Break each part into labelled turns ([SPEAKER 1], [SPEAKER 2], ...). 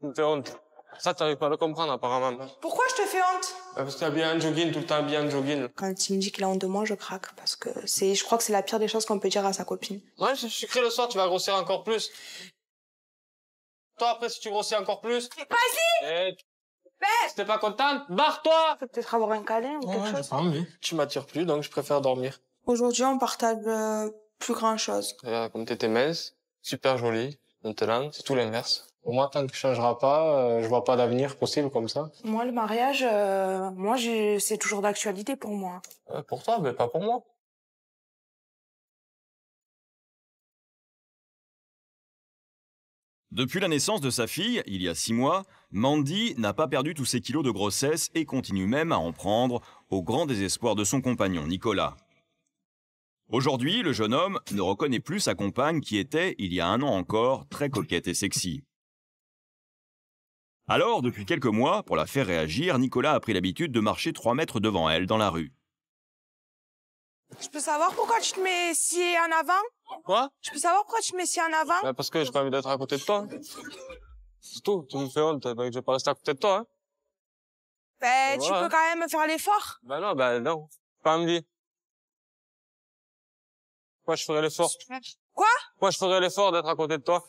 [SPEAKER 1] Tu me fais honte. Ça, t'arrives pas à le comprendre, apparemment.
[SPEAKER 2] Pourquoi je te fais honte?
[SPEAKER 1] Parce que t'es habillé en jogging, tout le temps habillé en jogging.
[SPEAKER 2] Quand il me dit qu'il a honte de moi, je craque. Parce que je crois que c'est la pire des choses qu'on peut dire à sa copine.
[SPEAKER 1] Ouais, je sucré le soir, tu vas grossir encore plus. Toi, après, si tu grossis encore plus...
[SPEAKER 2] Vas-y!
[SPEAKER 1] Si t'es pas contente, barre-toi!
[SPEAKER 2] Faut peut-être avoir un câlin ou quelque chose.
[SPEAKER 1] Pas envie. Tu m'attires plus, donc je préfère dormir.
[SPEAKER 2] Aujourd'hui, on partage plus grand-chose.
[SPEAKER 1] Regarde, comme t'étais mince, super jolie. Maintenant, c'est tout l'inverse. Au moins, tant que tu changeras pas, je vois pas d'avenir possible comme ça.
[SPEAKER 2] Moi, le mariage, c'est toujours d'actualité pour moi.
[SPEAKER 1] Pour toi, mais pas pour moi.
[SPEAKER 3] Depuis la naissance de sa fille, il y a 6 mois, Mandy n'a pas perdu tous ses kilos de grossesse et continue même à en prendre, au grand désespoir de son compagnon, Nicolas. Aujourd'hui, le jeune homme ne reconnaît plus sa compagne qui était, il y a 1 an encore, très coquette et sexy. Alors, depuis quelques mois, pour la faire réagir, Nicolas a pris l'habitude de marcher 3 mètres devant elle dans la rue.
[SPEAKER 2] Je peux savoir pourquoi tu te mets si en avant?
[SPEAKER 1] Quoi?
[SPEAKER 2] Je peux savoir pourquoi tu te mets si en avant?
[SPEAKER 1] Bah parce que j'ai pas envie d'être à côté de toi. C'est tout, tu me fais honte, donc je vais pas rester à côté de toi. Hein.
[SPEAKER 2] Ben, tu
[SPEAKER 1] Voilà.
[SPEAKER 2] peux quand même faire l'effort.
[SPEAKER 1] Bah non, pas envie. Pourquoi je ferais l'effort?
[SPEAKER 2] Quoi?
[SPEAKER 1] Pourquoi je ferais l'effort d'être à côté de toi?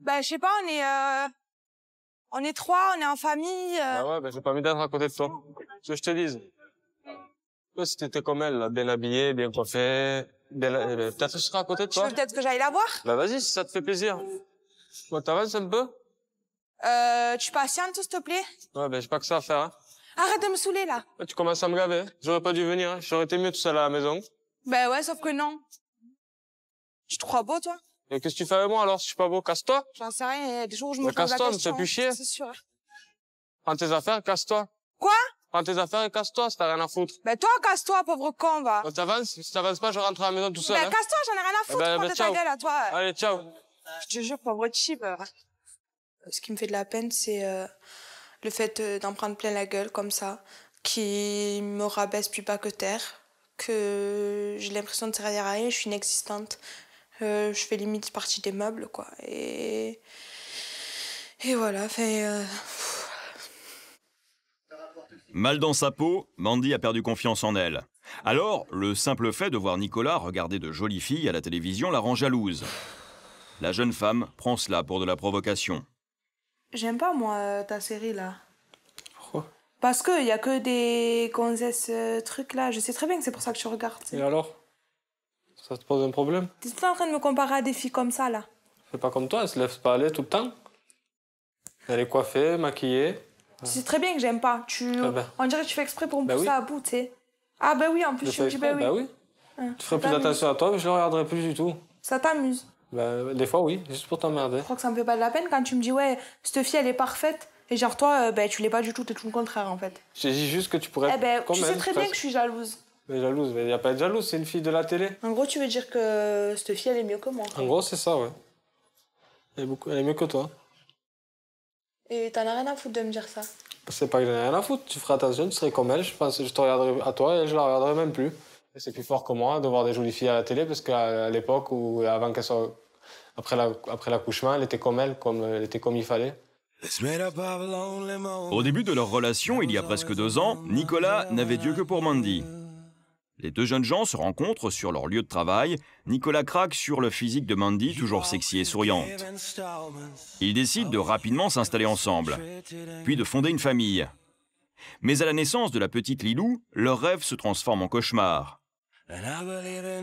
[SPEAKER 2] Ben, je sais pas, on est 3, on est en famille.
[SPEAKER 1] Bah ouais, bah j'ai pas envie d'être à côté de toi. Ce que je te dise. Toi, si t'étais comme elle, là, bien habillée, bien coiffée, peut-être que je serais à côté de
[SPEAKER 2] Tu
[SPEAKER 1] toi.
[SPEAKER 2] veux peut-être que j'aille la voir?
[SPEAKER 1] Bah vas-y, si ça te fait plaisir. Bon, t'avances un peu?
[SPEAKER 2] Tu patientes, s'il te plaît?
[SPEAKER 1] Ouais, bah j'ai pas que ça à faire. Hein.
[SPEAKER 2] Arrête de me saouler, là.
[SPEAKER 1] Ouais, tu commences à me gaver. J'aurais pas dû venir. Hein. J'aurais été mieux tout seul à la maison.
[SPEAKER 2] Ben ouais, sauf que non. Tu te crois beau, toi?
[SPEAKER 1] Et qu'est-ce que tu fais avec moi alors si je suis pas beau? Casse-toi.
[SPEAKER 2] J'en sais rien, il y a des jours où je me
[SPEAKER 1] Mais
[SPEAKER 2] pose la
[SPEAKER 1] casse-toi, me
[SPEAKER 2] question.
[SPEAKER 1] fais plus chier.
[SPEAKER 2] C'est sûr.
[SPEAKER 1] Prends tes affaires, casse-toi.
[SPEAKER 2] Quoi?
[SPEAKER 1] Prends tes affaires et casse-toi si t'as rien à foutre.
[SPEAKER 2] Ben toi, casse-toi, pauvre con, va.
[SPEAKER 1] Donc t'avances, si t'avances pas, je rentre à la maison tout seul.
[SPEAKER 2] Ben
[SPEAKER 1] Hein.
[SPEAKER 2] casse-toi, j'en ai rien à foutre,
[SPEAKER 1] ben,
[SPEAKER 2] de ta
[SPEAKER 1] ciao.
[SPEAKER 2] gueule à toi.
[SPEAKER 1] Allez, ciao.
[SPEAKER 2] Je te jure, pauvre chip. Ce qui me fait de la peine, c'est le fait d'en prendre plein la gueule comme ça, qui me rabaisse plus bas que terre, que j'ai l'impression de servir à rien, je suis inexistante. Je fais limite partie des meubles, quoi. Et voilà,
[SPEAKER 3] Mal dans sa peau, Mandy a perdu confiance en elle. Alors, le simple fait de voir Nicolas regarder de jolies filles à la télévision la rend jalouse. La jeune femme prend cela pour de la provocation.
[SPEAKER 2] J'aime pas, moi, ta série, là.
[SPEAKER 1] Pourquoi?
[SPEAKER 2] Parce qu'il y a que des gonzesses trucs, là. Je sais très bien que c'est pour ça que tu regardes.
[SPEAKER 1] Et alors? Ça te pose un problème?
[SPEAKER 2] T'es tout le temps en train de me comparer à des filles comme ça, là.
[SPEAKER 1] C'est pas comme toi, elle se lève pas à l'aise tout le temps. Elle est coiffée, maquillée.
[SPEAKER 2] Tu sais très bien que j'aime pas. On dirait que tu fais exprès pour me pousser à bout, tu sais. Ah bah oui, en plus, je me dis bah oui.
[SPEAKER 1] Bah oui. Tu ferais plus attention à toi, mais je le regarderais plus du tout.
[SPEAKER 2] Ça t'amuse?
[SPEAKER 1] Bah, des fois, oui, juste pour t'emmerder.
[SPEAKER 2] Je crois que ça me fait pas de la peine quand tu me dis ouais, cette fille, elle est parfaite. Et genre toi, tu l'es pas du tout, t'es tout le contraire, en fait.
[SPEAKER 1] J'ai dit juste que tu pourrais être comme
[SPEAKER 2] tu
[SPEAKER 1] elle,
[SPEAKER 2] sais très bien
[SPEAKER 1] presque.
[SPEAKER 2] que je suis jalouse.
[SPEAKER 1] Mais jalouse, mais y a pas de jalouse, c'est une fille de la télé.
[SPEAKER 2] En gros, tu veux dire que cette fille, elle est mieux que moi.
[SPEAKER 1] En gros, c'est ça, ouais. Elle est mieux que toi.
[SPEAKER 2] Et t'en as rien à foutre de me dire ça.
[SPEAKER 1] C'est pas que j'en ai rien à foutre, tu ferais attention, tu serais comme elle, je pense que je te regarderais à toi et je la regarderais même plus. Et c'est plus fort que moi de voir des jolies filles à la télé parce qu'à l'époque où avant qu'elle soit après l'accouchement, elle était comme il fallait.
[SPEAKER 3] Au début de leur relation, il y a presque 2 ans, Nicolas n'avait Dieu que pour Mandy. Les 2 jeunes gens se rencontrent sur leur lieu de travail. Nicolas craque sur le physique de Mandy, toujours sexy et souriante. Ils décident de rapidement s'installer ensemble, puis de fonder une famille. Mais à la naissance de la petite Lilou, leur rêve se transforme en cauchemar.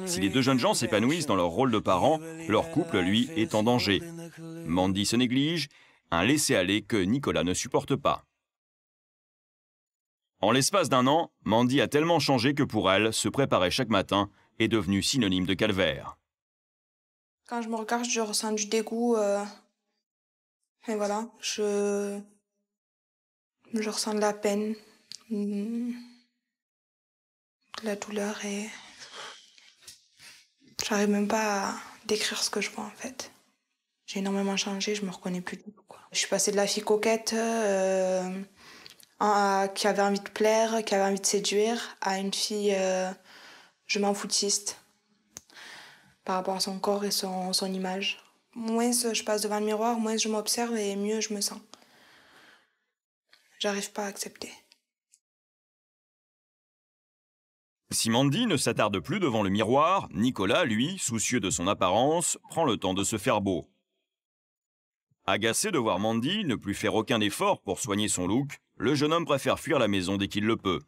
[SPEAKER 3] Si les 2 jeunes gens s'épanouissent dans leur rôle de parents, leur couple, lui, est en danger. Mandy se néglige, un laisser-aller que Nicolas ne supporte pas. En l'espace d'1 an, Mandy a tellement changé que pour elle, se préparer chaque matin est devenu synonyme de calvaire.
[SPEAKER 2] Quand je me regarde, je ressens du dégoût. Et voilà, je ressens de la peine, de la douleur et j'arrive même pas à décrire ce que je vois en fait. J'ai énormément changé, je me reconnais plus du tout, quoi. Je suis passée de la fille coquette qui avait envie de plaire, qui avait envie de séduire, à une fille je m'en foutiste par rapport à son corps et son image. Moins je passe devant le miroir, moins je m'observe et mieux je me sens. J'arrive pas à accepter.
[SPEAKER 3] Si Mandy ne s'attarde plus devant le miroir, Nicolas, lui, soucieux de son apparence, prend le temps de se faire beau. Agacé de voir Mandy ne plus faire aucun effort pour soigner son look, le jeune homme préfère fuir la maison dès qu'il le peut.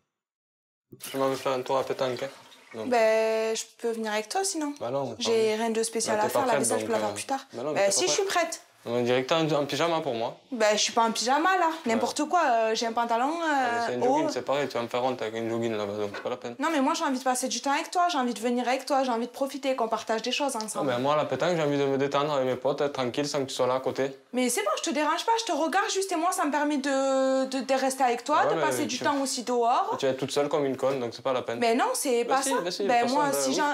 [SPEAKER 1] Je m'en vais faire un tour à pétanque.
[SPEAKER 2] Donc... Ben, je peux venir avec toi sinon.
[SPEAKER 1] Bah non.
[SPEAKER 2] J'ai rien de spécial à faire, la vaisselle je peux la faire plus tard.
[SPEAKER 1] Bah non,
[SPEAKER 2] si, je suis prête.
[SPEAKER 1] On dirait que t'as un pyjama pour moi.
[SPEAKER 2] Ben, je suis pas en pyjama là, n'importe quoi. J'ai un pantalon.
[SPEAKER 1] C'est une jogging, c'est pareil, tu vas me faire honte avec une jogging là-bas, donc c'est pas la peine.
[SPEAKER 2] Non, mais moi j'ai envie de passer du temps avec toi, j'ai envie de venir avec toi, j'ai envie de profiter, qu'on partage des choses ensemble.
[SPEAKER 1] Ah, ben moi, à la pétanque, j'ai envie de me détendre avec mes potes, être tranquille sans que tu sois là à côté.
[SPEAKER 2] Mais c'est bon, je te dérange pas, je te regarde juste et moi ça me permet de rester avec toi, de passer du temps aussi dehors.
[SPEAKER 1] Et tu vas être toute seule comme une conne, donc c'est pas la peine.
[SPEAKER 2] Mais non, c'est pas ça. Ben moi,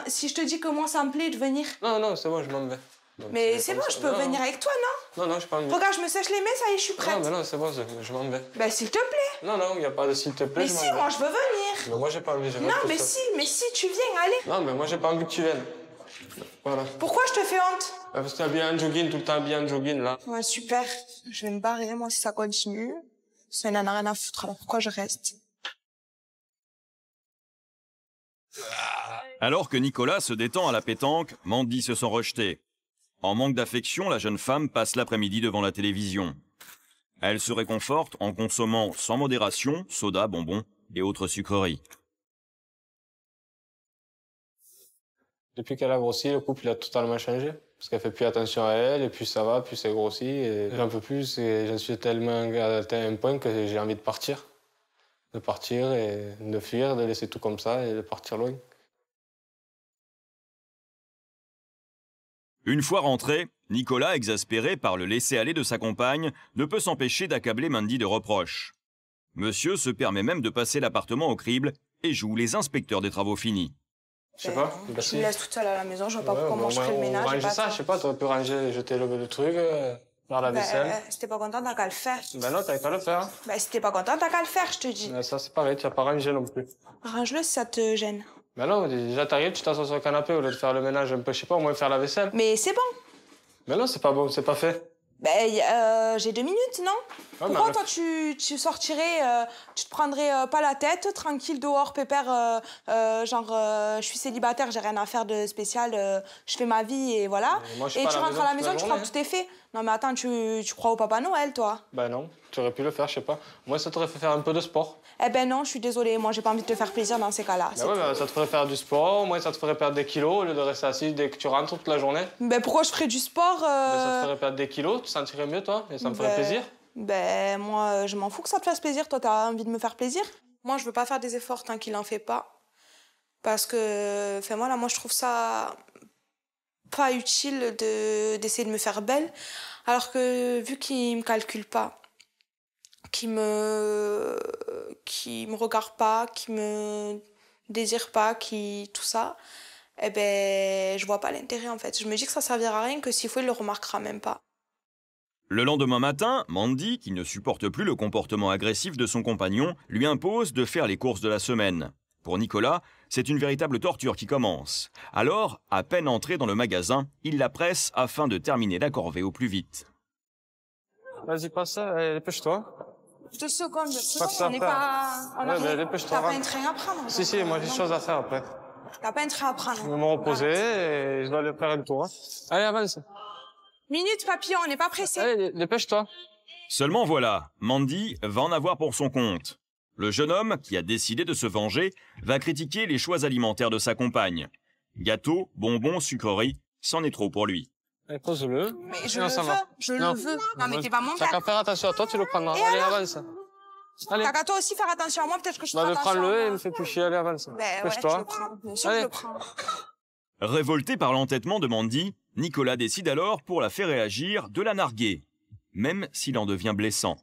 [SPEAKER 2] si je te dis que moi ça me plaît de venir.
[SPEAKER 1] Non, c'est bon, je m'en vais.
[SPEAKER 2] Donc, mais c'est bon, je peux venir avec toi, non?
[SPEAKER 1] Non, je peux pas venir.
[SPEAKER 2] Regarde, je me sèche les mains, ça y est, je suis prête.
[SPEAKER 1] Non, mais non, c'est bon, je m'en vais.
[SPEAKER 2] Ben, s'il te plaît.
[SPEAKER 1] Non, il n'y a pas de s'il te plaît.
[SPEAKER 2] Mais si, moi, je veux venir.
[SPEAKER 1] Mais moi, j'ai pas envie.
[SPEAKER 2] Non, mais si, tu viens, allez.
[SPEAKER 1] Non, mais moi, j'ai pas envie que tu viennes. Voilà.
[SPEAKER 2] Pourquoi je te fais honte?
[SPEAKER 1] Parce que t'es habillé en jogging, tout le temps habillé en jogging, là.
[SPEAKER 2] Ouais, super. Je vais me barrer, moi, si ça continue. Ça n'en a rien à foutre, alors pourquoi je reste?
[SPEAKER 3] Alors que Nicolas se détend à la pétanque, Mandy se sent rejetée. En manque d'affection, la jeune femme passe l'après-midi devant la télévision. Elle se réconforte en consommant sans modération soda, bonbons et autres sucreries.
[SPEAKER 1] Depuis qu'elle a grossi, le couple il a totalement changé. Parce qu'elle fait plus attention à elle, et plus ça va, plus c'est grossi. Et j'en peux plus, et j'en suis tellement à un point que j'ai envie de partir. De partir et de fuir, de laisser tout comme ça et de partir loin.
[SPEAKER 3] Une fois rentré, Nicolas, exaspéré par le laisser-aller de sa compagne, ne peut s'empêcher d'accabler Mandy de reproches. Monsieur se permet même de passer l'appartement au crible et joue les inspecteurs des travaux finis.
[SPEAKER 1] Je sais pas.
[SPEAKER 2] Tu me laisses toute seule à la maison, je vois pas comment je ferai le ménage.
[SPEAKER 1] Ranger ça, je sais pas, t'aurais pu ranger, jeter le truc, faire la vaisselle.
[SPEAKER 2] Si t'es pas content, t'as qu'à le faire.
[SPEAKER 1] Ben non, t'avais qu'à le faire.
[SPEAKER 2] Ben si t'es pas content, t'as qu'à le faire, je te dis.
[SPEAKER 1] Ben ça c'est pareil, tu vas pas ranger non plus.
[SPEAKER 2] Range-le si ça te gêne.
[SPEAKER 1] Ben non, déjà t'arrives, tu t'assois sur le canapé au lieu de faire le ménage un peu, je sais pas, au moins faire la vaisselle.
[SPEAKER 2] Mais c'est bon.
[SPEAKER 1] Mais non, c'est pas bon, c'est pas fait.
[SPEAKER 2] Ben, j'ai 2 minutes, non?
[SPEAKER 1] Ouais,
[SPEAKER 2] pourquoi toi tu sortirais, tu te prendrais pas la tête, tranquille dehors, pépère, je suis célibataire, j'ai rien à faire de spécial, je fais ma vie et voilà. Et tu rentres à la maison, tu crois que tout est fait. Non mais attends, tu crois au Papa Noël, toi?
[SPEAKER 1] Ben non, tu aurais pu le faire, je sais pas. Moi, ça t'aurait fait faire un peu de sport.
[SPEAKER 2] Eh ben non, je suis désolée, moi j'ai pas envie de te faire plaisir dans ces cas-là.
[SPEAKER 1] Ben ouais, ça te ferait faire du sport, moi ça te ferait perdre des kilos au lieu de rester assis dès que tu rentres toute la journée.
[SPEAKER 2] Ben pourquoi je ferais du sport
[SPEAKER 1] Ben, ça te ferait perdre des kilos, tu te sentirais mieux toi, et ça me ferait plaisir.
[SPEAKER 2] Ben moi, je m'en fous que ça te fasse plaisir, toi t'as envie de me faire plaisir. Moi je veux pas faire des efforts tant qu'il en fait pas. Parce que, enfin moi je trouve ça pas utile d'essayer de me faire belle. Alors que vu qu'il me calcule pas, qui me regarde pas, qui me désire pas, tout ça, eh ben je vois pas l'intérêt en fait. Je me dis que ça servira à rien, que s'il faut il le remarquera même pas.
[SPEAKER 3] Le lendemain matin, Mandy, qui ne supporte plus le comportement agressif de son compagnon, lui impose de faire les courses de la semaine. Pour Nicolas, c'est une véritable torture qui commence. Alors, à peine entré dans le magasin, il la presse afin de terminer la corvée au plus vite.
[SPEAKER 1] Vas-y, passe ça, dépêche-toi.
[SPEAKER 2] 2 secondes,
[SPEAKER 1] on n'est pas... dépêche-toi.
[SPEAKER 2] T'as pas un train à prendre.
[SPEAKER 1] Si, moi j'ai des choses à faire après.
[SPEAKER 2] T'as pas un train à prendre.
[SPEAKER 1] Je vais me reposer et je dois aller faire un tour. Allez, avance.
[SPEAKER 2] Minute, papillon, on n'est pas pressé.
[SPEAKER 1] Allez, dépêche-toi.
[SPEAKER 3] Seulement voilà, Mandy va en avoir pour son compte. Le jeune homme, qui a décidé de se venger, va critiquer les choix alimentaires de sa compagne. Gâteaux, bonbons, sucreries, c'en est trop pour lui.
[SPEAKER 1] Allez, pose-le.
[SPEAKER 2] Mais je le veux. Non, mais t'es pas mon père.
[SPEAKER 1] T'as qu'à faire attention à toi, tu le prendras. Allez, avance. Allez.
[SPEAKER 2] T'as qu'à toi aussi faire attention à moi, peut-être que je ferai attention.
[SPEAKER 1] Prends-le et il me fait plus chier, allez, avance.
[SPEAKER 2] Ben ouais, je le prends. Bien sûr que je le prends.
[SPEAKER 3] Révolté par l'entêtement de Mandy, Nicolas décide alors, pour la faire réagir, de la narguer, même s'il en devient blessant.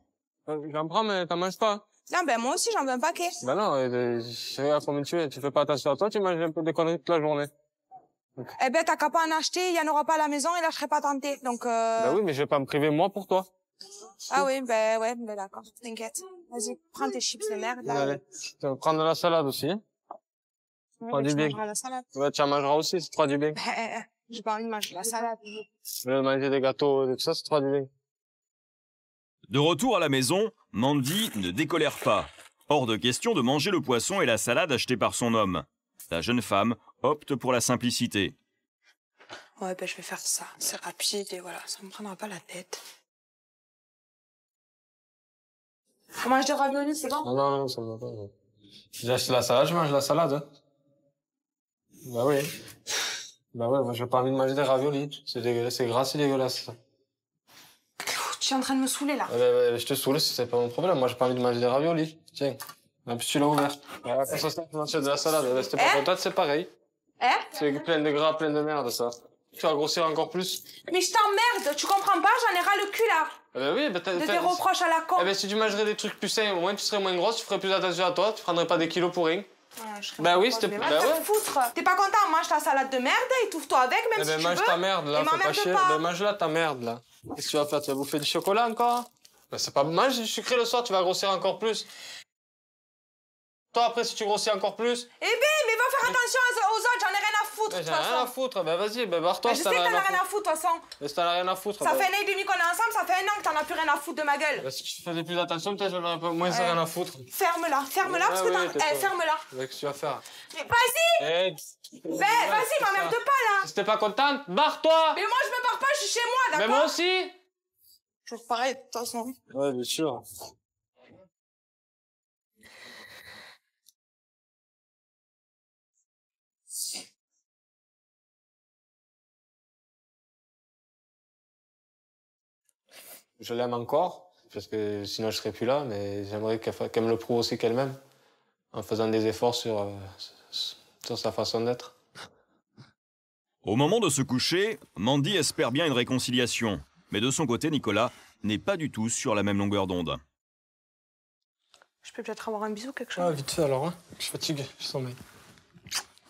[SPEAKER 1] J'en prends, mais t'en manges pas.
[SPEAKER 2] Non, ben moi aussi, j'en veux un paquet.
[SPEAKER 1] Ben non, je sais à combien tu fais pas attention à toi, tu manges un peu des conneries toute la journée.
[SPEAKER 2] Eh ben, t'as qu'à pas en acheter, il y en aura pas à la maison et là, je serai pas tentée. Donc,
[SPEAKER 1] Ben oui, mais je vais pas me priver moi pour toi.
[SPEAKER 2] Ah oui, ben ouais, ben d'accord, t'inquiète. Vas-y, prends tes chips de merde. Là.
[SPEAKER 1] Allez, tu vas prendre de la salade aussi.
[SPEAKER 2] Ouais,
[SPEAKER 1] du bien.
[SPEAKER 2] La salade.
[SPEAKER 1] Ouais, tu en mangeras aussi, c'est trop du bien.
[SPEAKER 2] J'ai pas envie de manger la salade.
[SPEAKER 1] Je vais manger des gâteaux et tout ça, c'est trop du bien.
[SPEAKER 3] De retour à la maison, Mandy ne décolère pas. Hors de question de manger le poisson et la salade achetés par son homme. La jeune femme opte pour la simplicité.
[SPEAKER 2] Ouais, ben je vais faire ça. C'est rapide et voilà, ça me prendra pas la tête. On mange des raviolis, c'est bon?
[SPEAKER 1] Non, ça me va pas. Non. J'ai acheté la salade, je mange la salade. Hein. Bah oui. Bah ouais, moi j'ai pas envie de manger des raviolis. C'est dégueulasse, c'est gras, c'est dégueulasse. Ça.
[SPEAKER 2] Tu es en train de me saouler là.
[SPEAKER 1] Je te saoule, c'est pas mon problème. Moi j'ai pas envie de manger des raviolis. Tiens. En plus tu l'as ouvert. Voilà, ça tu manges de la salade. Si t'es pas contente, c'est pareil. C'est plein de gras, plein de merde ça. Tu vas grossir encore plus.
[SPEAKER 2] Mais je t'emmerde, tu comprends pas, j'en ai ras le cul là.
[SPEAKER 1] Oui,
[SPEAKER 2] de tes reproches à la con.
[SPEAKER 1] Si tu mangerais des trucs plus sains, au moins tu serais moins grosse, tu ferais plus attention à toi, tu prendrais pas des kilos pour rien. Oui, c'était plus.
[SPEAKER 2] Foutre. T'es pas content, mange ta salade de merde, étouffe-toi avec, même si tu
[SPEAKER 1] mange
[SPEAKER 2] veux.
[SPEAKER 1] Ta merde là, fais pas chier. Mange là ta merde là. Qu'est-ce que tu vas faire? Tu vas bouffer du chocolat encore? C'est pas. Mange du sucré le soir, tu vas grossir encore plus. Toi après, si tu grossis encore plus.
[SPEAKER 2] Mais va faire attention aux autres, j'en ai rien à foutre.
[SPEAKER 1] J'en ai rien à foutre, vas-y, barre-toi.
[SPEAKER 2] Je sais que t'en as rien à foutre, de toute façon.
[SPEAKER 1] Mais si t'en as rien à foutre.
[SPEAKER 2] Ça fait 1 an et demi qu'on est ensemble, ça fait 1 an que t'en as plus rien à foutre de ma gueule.
[SPEAKER 1] Si tu faisais plus attention, peut-être j'en aurais moins rien à foutre.
[SPEAKER 2] Ferme-la, parce que ferme-la.
[SPEAKER 1] Qu'est-ce que tu vas faire?
[SPEAKER 2] Mais vas-y! Vas-y, m'emmerde pas là!
[SPEAKER 1] Si t'es pas contente, barre-toi!
[SPEAKER 2] Mais moi je me barre pas, je suis chez moi, d'accord?
[SPEAKER 1] Mais moi aussi!
[SPEAKER 2] Toujours pareil, de toute façon.
[SPEAKER 1] Ouais, bien sûr. Je l'aime encore, parce que sinon je serais plus là, mais j'aimerais qu'elle me le prouve aussi qu'elle-même, en faisant des efforts sur sa façon d'être.
[SPEAKER 3] Au moment de se coucher, Mandy espère bien une réconciliation. Mais de son côté, Nicolas n'est pas du tout sur la même longueur d'onde.
[SPEAKER 2] Je peux peut-être avoir un bisou, quelque chose?
[SPEAKER 1] Ah, vite fait alors, hein. Je suis fatigué, je sommeille.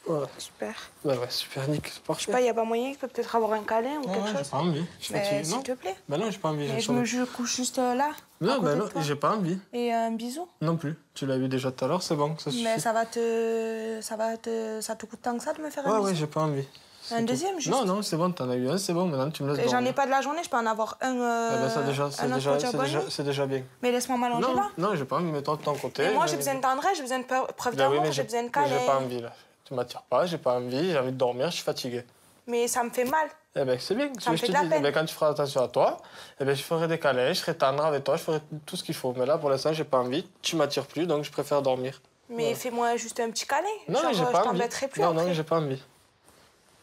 [SPEAKER 1] Voilà.
[SPEAKER 2] Super.
[SPEAKER 1] Ouais, super, Nick, c'est parfait.
[SPEAKER 2] Je sais pas, y a pas moyen qu'il peut peut-être avoir un câlin ou quelque chose?
[SPEAKER 1] J'ai pas envie, je suis fatigué.
[SPEAKER 2] S'il te plaît.
[SPEAKER 1] Non, j'ai pas envie.
[SPEAKER 2] Mais je couche juste là.
[SPEAKER 1] Non, j'ai pas envie.
[SPEAKER 2] Et un bisou?
[SPEAKER 1] Non plus. Tu l'as vu déjà tout à l'heure, c'est bon, ça suffit.
[SPEAKER 2] Mais ça te coûte tant que ça de me faire un bisou?
[SPEAKER 1] Ouais, j'ai pas envie.
[SPEAKER 2] Un deuxième, juste?
[SPEAKER 1] Non, c'est bon, t'en as eu un, c'est bon, maintenant tu me laisses dormir.
[SPEAKER 2] J'en ai pas de la journée, je peux en avoir un.
[SPEAKER 1] C'est déjà bien.
[SPEAKER 2] Mais laisse-moi m'allonger là.
[SPEAKER 1] Non, j'ai pas envie, mets-toi de ton côté.
[SPEAKER 2] Mais moi, j'ai besoin de tendresse, j'ai besoin de preuve d'amour, j'ai besoin de câlin.
[SPEAKER 1] J'ai pas envie là. Tu m'attires pas, j'ai pas envie, j'ai envie de dormir, je suis fatigué.
[SPEAKER 2] Mais ça me fait mal.
[SPEAKER 1] C'est bien.
[SPEAKER 2] Ça me fait de la peine.
[SPEAKER 1] Quand tu feras attention à toi, je ferai des câlins, je serai tendre avec toi, je ferai tout ce qu'il faut. Mais là, pour l'instant, j'ai pas envie, tu m'attires plus, donc je préfère dormir.
[SPEAKER 2] Mais fais-moi juste un petit câlin.
[SPEAKER 1] Non,
[SPEAKER 2] genre,
[SPEAKER 1] j'ai pas envie.
[SPEAKER 2] Je t'embêterai plus après.
[SPEAKER 1] Non, j'ai pas envie.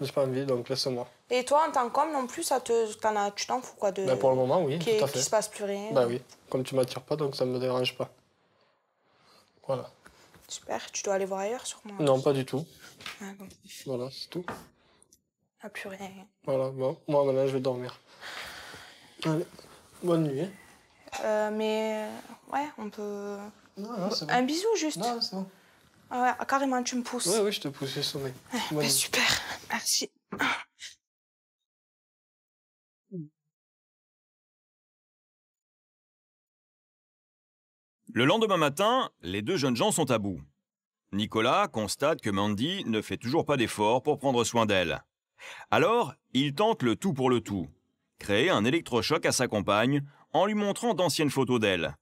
[SPEAKER 1] J'ai pas envie, donc laisse-moi.
[SPEAKER 2] Et toi, en tant qu'homme non plus, tu t'en fous quoi de...
[SPEAKER 1] Pour le moment, oui, tout à fait.
[SPEAKER 2] Qu'il se passe plus rien.
[SPEAKER 1] Oui, comme tu m'attires pas, donc ça me dérange pas. Voilà.
[SPEAKER 2] Super, tu dois aller voir ailleurs sûrement.
[SPEAKER 1] Non, pas du tout.
[SPEAKER 2] Ah, bon.
[SPEAKER 1] Voilà, c'est tout.
[SPEAKER 2] Ah, plus rien.
[SPEAKER 1] Voilà, bon, moi maintenant je vais dormir. Allez, bonne nuit.
[SPEAKER 2] Mais ouais, on peut...
[SPEAKER 1] Non, c'est bon.
[SPEAKER 2] Un bisou juste.
[SPEAKER 1] Non, c'est bon.
[SPEAKER 2] Ah ouais, carrément, tu me pousses.
[SPEAKER 1] Oui, je te pousse, je sommeil.
[SPEAKER 2] Super, merci.
[SPEAKER 3] Le lendemain matin, les deux jeunes gens sont à bout. Nicolas constate que Mandy ne fait toujours pas d'efforts pour prendre soin d'elle. Alors, il tente le tout pour le tout. Créer un électrochoc à sa compagne en lui montrant d'anciennes photos d'elle.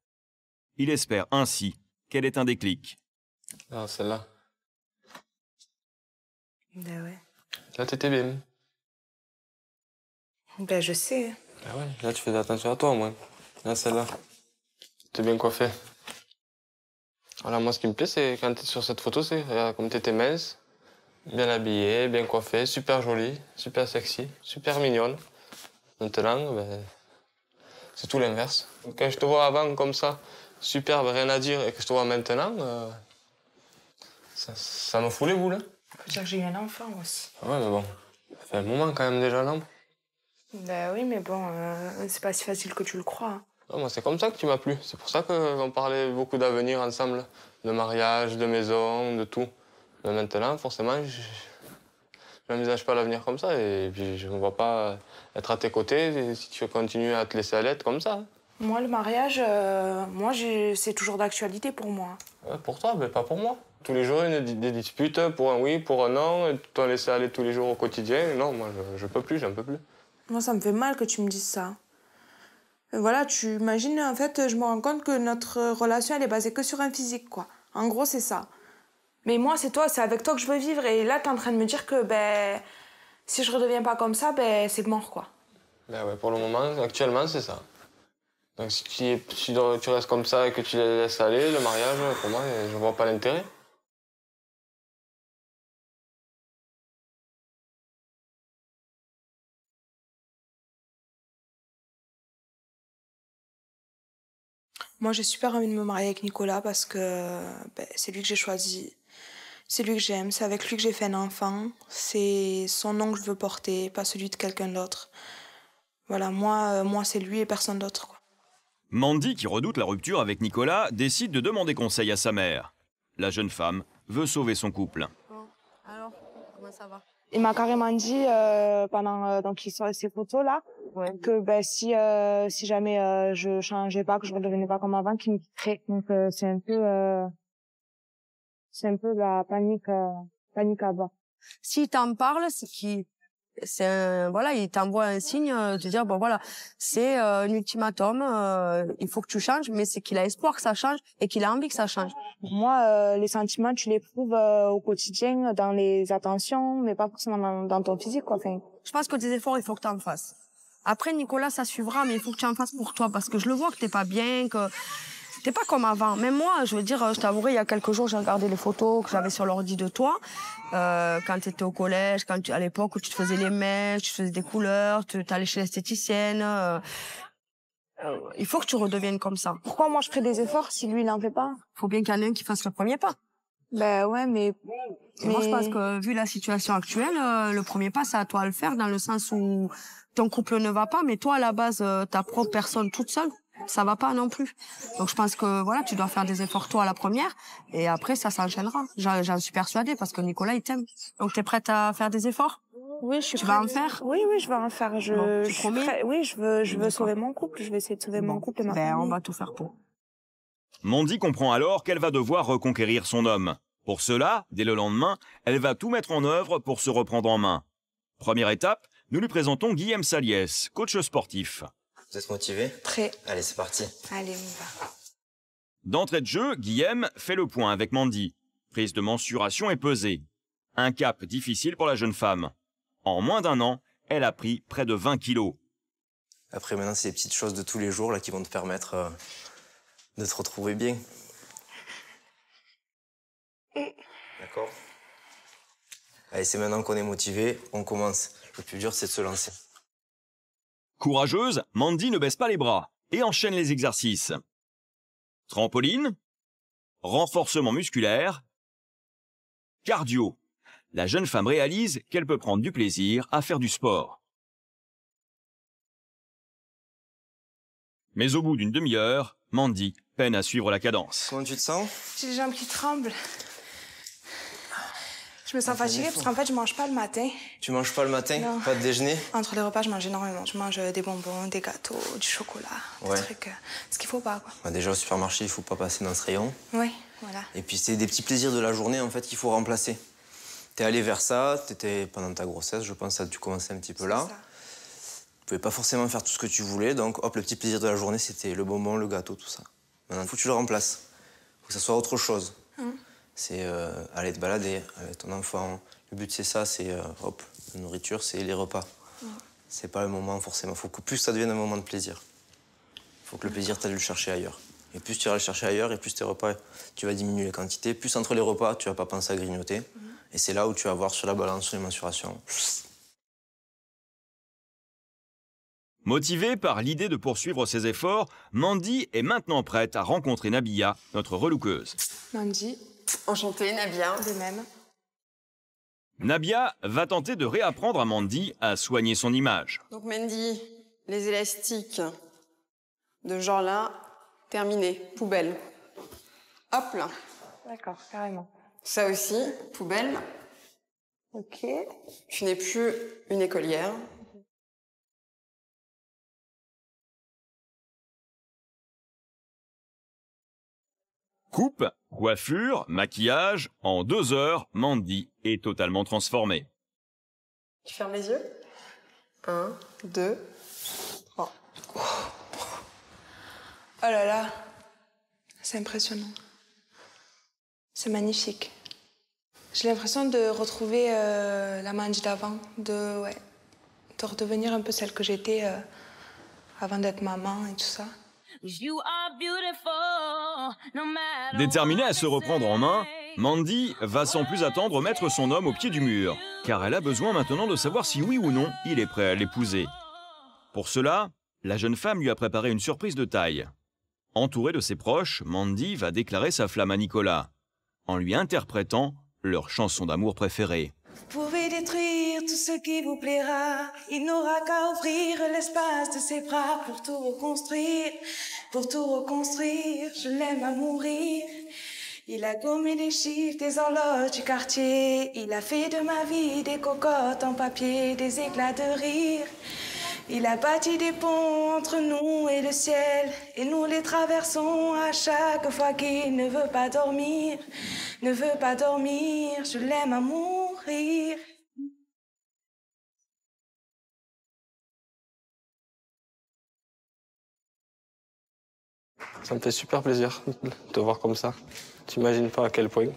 [SPEAKER 3] Il espère ainsi qu'elle ait un déclic.
[SPEAKER 1] Ah, celle-là.
[SPEAKER 2] Ben ouais.
[SPEAKER 1] Là, t'étais bien.
[SPEAKER 2] Ben je sais.
[SPEAKER 1] Ben ouais, là, tu fais attention à toi, au moins. Là, celle-là. T'es bien coiffée. Voilà, moi, ce qui me plaît, c'est quand t'es sur cette photo, c'est comme t'étais mince, bien habillée, bien coiffée, super jolie, super sexy, super mignonne. Maintenant, c'est tout l'inverse. Quand je te vois avant comme ça, superbe, rien à dire, et que je te vois maintenant, ça me fout les boules.
[SPEAKER 2] Faut dire que j'ai eu un enfant aussi.
[SPEAKER 1] Ouais, mais bon, ça fait un moment quand même déjà, non?
[SPEAKER 2] Ben oui, mais bon, c'est pas si facile que tu le crois. Hein.
[SPEAKER 1] Non, moi, c'est comme ça que tu m'as plu. C'est pour ça qu'on parlait beaucoup d'avenir ensemble, de mariage, de maison, de tout. Mais maintenant, forcément, je n'envisage pas l'avenir comme ça, et puis je ne vois pas être à tes côtés si tu continues à te laisser aller comme ça.
[SPEAKER 2] Moi, le mariage, c'est toujours d'actualité pour moi.
[SPEAKER 1] Ouais, pour toi, mais pas pour moi. Tous les jours, il y a des disputes pour un oui, pour un non, et t'en laisser aller tous les jours au quotidien. Non, moi, je peux plus, j'en peux plus.
[SPEAKER 2] Moi, ça me fait mal que tu me dises ça. Voilà, tu imagines, en fait, je me rends compte que notre relation, elle est basée que sur un physique, quoi. En gros, c'est ça. Mais moi, c'est toi, c'est avec toi que je veux vivre. Et là, t'es en train de me dire que, ben, si je redeviens pas comme ça, ben, c'est mort, quoi.
[SPEAKER 1] Ben ouais, pour le moment, actuellement, c'est ça. Donc si tu restes comme ça et que tu les laisses aller, le mariage, pour moi, je vois pas l'intérêt.
[SPEAKER 2] Moi, j'ai super envie de me marier avec Nicolas parce que ben, c'est lui que j'ai choisi. C'est lui que j'aime, c'est avec lui que j'ai fait un enfant. C'est son nom que je veux porter, pas celui de quelqu'un d'autre. Voilà, moi c'est lui et personne d'autre, quoi.
[SPEAKER 3] Mandy, qui redoute la rupture avec Nicolas, décide de demander conseil à sa mère. La jeune femme veut sauver son couple.
[SPEAKER 4] Bon, alors, comment ça va?
[SPEAKER 2] Il m'a carrément dit pendant donc il sort ces photos là que ben si jamais je changeais pas, que je redevenais pas comme avant, qu'il me quitterait. Donc c'est un peu la panique à bord.
[SPEAKER 4] S'il t'en parle, voilà, il t'envoie un signe de dire bon voilà, c'est un ultimatum, il faut que tu changes, mais c'est qu'il a espoir que ça change et qu'il a envie que ça change.
[SPEAKER 2] Moi, les sentiments, tu les prouves au quotidien, dans les attentions, mais pas forcément dans ton physique, quoi. Enfin,
[SPEAKER 4] Je pense que des efforts, il faut que tu en fasses. Après, Nicolas, ça suivra, mais il faut que tu en fasses pour toi, parce que je le vois que t'es pas bien, que t'es pas comme avant. Même moi, je veux dire, je t'avouerai, il y a quelques jours, j'ai regardé les photos que j'avais sur l'ordi de toi, quand t'étais au collège, à l'époque où tu te faisais les mèches, tu te faisais des couleurs, tu allais chez l'esthéticienne. Il faut que tu redeviennes comme ça.
[SPEAKER 2] pourquoi moi je ferais des efforts si lui il en fait pas?
[SPEAKER 4] Faut bien qu'il y en ait un qui fasse le premier pas.
[SPEAKER 2] Ben ouais, mais
[SPEAKER 4] Moi, je pense que, vu la situation actuelle, le premier pas, c'est à toi de le faire, dans le sens où ton couple ne va pas, mais toi, à la base, ta propre personne toute seule, ça va pas non plus. Donc, je pense que, voilà, tu dois faire des efforts toi à la première, et après, ça s'enchaînera. J'en suis persuadée, parce que Nicolas, il t'aime. Donc, t'es prête à faire des efforts?
[SPEAKER 2] oui, je suis
[SPEAKER 4] Tu vas en faire?
[SPEAKER 2] Oui, je vais en faire.
[SPEAKER 4] Bon, tu
[SPEAKER 2] suis
[SPEAKER 4] promets?
[SPEAKER 2] prête. Oui, je veux
[SPEAKER 4] D'accord.
[SPEAKER 2] sauver mon couple. Je vais essayer de sauver mon couple et ma
[SPEAKER 4] Ben,
[SPEAKER 2] famille.
[SPEAKER 4] on va tout faire pour.
[SPEAKER 3] Mandy comprend alors qu'elle va devoir reconquérir son homme. Pour cela, dès le lendemain, elle va tout mettre en œuvre pour se reprendre en main. Première étape, nous lui présentons Guillaume Saliès, coach sportif.
[SPEAKER 5] Vous êtes motivé?
[SPEAKER 2] Très.
[SPEAKER 5] Allez, c'est parti.
[SPEAKER 2] Allez, on y va.
[SPEAKER 3] D'entrée de jeu, Guillaume fait le point avec Mandy. Prise de mensuration et pesée. Un cap difficile pour la jeune femme. En moins d'1 an, elle a pris près de 20 kilos.
[SPEAKER 5] Après, maintenant, c'est les petites choses de tous les jours là, qui vont te permettre de te retrouver bien. D'accord? Allez, c'est maintenant qu'on est motivé, on commence. Le plus dur, c'est de se lancer.
[SPEAKER 3] Courageuse, Mandy ne baisse pas les bras et enchaîne les exercices. Trampoline, renforcement musculaire, cardio. La jeune femme réalise qu'elle peut prendre du plaisir à faire du sport. Mais au bout d'une demi-heure, Mandy peine à suivre la cadence.
[SPEAKER 5] Comment tu te sens?
[SPEAKER 2] J'ai les jambes qui tremblent. Je me sens fatiguée parce qu'en fait, je mange pas le matin.
[SPEAKER 5] Tu manges pas le matin?
[SPEAKER 2] Non.
[SPEAKER 5] Pas de déjeuner?
[SPEAKER 2] Entre les repas, je mange énormément. Je mange des bonbons, des gâteaux, du chocolat, des
[SPEAKER 5] Ouais.
[SPEAKER 2] trucs. Ce qu'il faut pas, quoi.
[SPEAKER 5] Bah, déjà, au supermarché, il faut pas passer dans ce rayon.
[SPEAKER 2] Oui, voilà.
[SPEAKER 5] Et puis, c'est des petits plaisirs de la journée, en fait, qu'il faut remplacer. T'es allé vers ça, t'étais pendant ta grossesse, je pense que tu commençais un petit peu là.
[SPEAKER 2] C'est ça.
[SPEAKER 5] Tu pouvais pas forcément faire tout ce que tu voulais, donc hop, le petit plaisir de la journée, c'était le bonbon, le gâteau, tout ça. Maintenant, il faut que tu le remplaces. Il faut que ça soit autre chose. C'est aller te balader avec ton enfant. Le but, c'est ça, c'est hop, la nourriture, c'est les repas. C'est pas le moment forcément. Il faut que plus ça devienne un moment de plaisir. Il faut que le plaisir, tu ailles le chercher ailleurs. Et plus tu iras le chercher ailleurs, et plus tes repas, tu vas diminuer les quantités. Plus entre les repas, tu vas pas penser à grignoter. Et c'est là où tu vas voir sur la balance, sur les mensurations.
[SPEAKER 3] Motivée par l'idée de poursuivre ses efforts, Mandy est maintenant prête à rencontrer Nabila, notre relookeuse.
[SPEAKER 2] Mandy,
[SPEAKER 4] Enchantée, Nabia.
[SPEAKER 2] de même.
[SPEAKER 3] Nabia va tenter de réapprendre à Mandy à soigner son image.
[SPEAKER 6] Donc Mandy, les élastiques de ce genre-là, terminé, poubelle. Hop là.
[SPEAKER 2] D'accord, carrément.
[SPEAKER 6] Ça aussi, poubelle.
[SPEAKER 2] Ok.
[SPEAKER 6] Tu n'es plus une écolière.
[SPEAKER 3] Coupe, coiffure, maquillage, en 2 heures, Mandy est totalement transformée.
[SPEAKER 6] Tu fermes les yeux. 1, 2, 3.
[SPEAKER 2] Oh là là, c'est impressionnant. C'est magnifique. J'ai l'impression de retrouver la Mandy d'avant, de redevenir un peu celle que j'étais avant d'être maman et tout ça.
[SPEAKER 3] Déterminée à se reprendre en main, Mandy va sans plus attendre mettre son homme au pied du mur, car elle a besoin maintenant de savoir si oui ou non il est prêt à l'épouser. Pour cela, la jeune femme lui a préparé une surprise de taille. Entourée de ses proches, Mandy va déclarer sa flamme à Nicolas, en lui interprétant leur chanson d'amour préférée.
[SPEAKER 2] Vous pouvez détruire tout ce qui vous plaira, il n'aura qu'à ouvrir l'espace de ses bras pour tout reconstruire, je l'aime à mourir. Il a gommé les chiffres des horloges du quartier, il a fait de ma vie des cocottes en papier, des éclats de rire. Il a bâti des ponts entre nous et le ciel, et nous les traversons à chaque fois qu'il ne veut pas dormir, je l'aime à mourir.
[SPEAKER 1] Ça me fait super plaisir de te voir comme ça. T'imagines pas à quel point.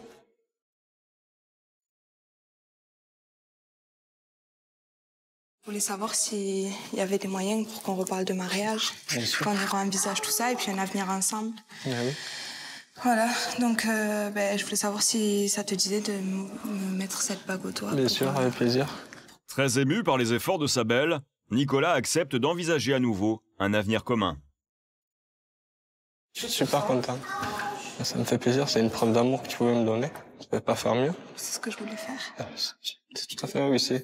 [SPEAKER 2] Je voulais savoir s'il y avait des moyens pour qu'on reparle de mariage, qu'on réenvisage tout ça et puis un avenir ensemble.
[SPEAKER 1] Oui.
[SPEAKER 2] Voilà, donc je voulais savoir si ça te disait de me mettre cette bague au doigt.
[SPEAKER 1] Bien sûr, avec plaisir.
[SPEAKER 3] Très ému par les efforts de sa belle, Nicolas accepte d'envisager à nouveau un avenir commun.
[SPEAKER 1] Je suis super content. Ça me fait plaisir, c'est une preuve d'amour que tu pouvais me donner. Je ne pouvais pas faire mieux.
[SPEAKER 2] C'est ce que je voulais faire.
[SPEAKER 1] C'est tout à fait réussi.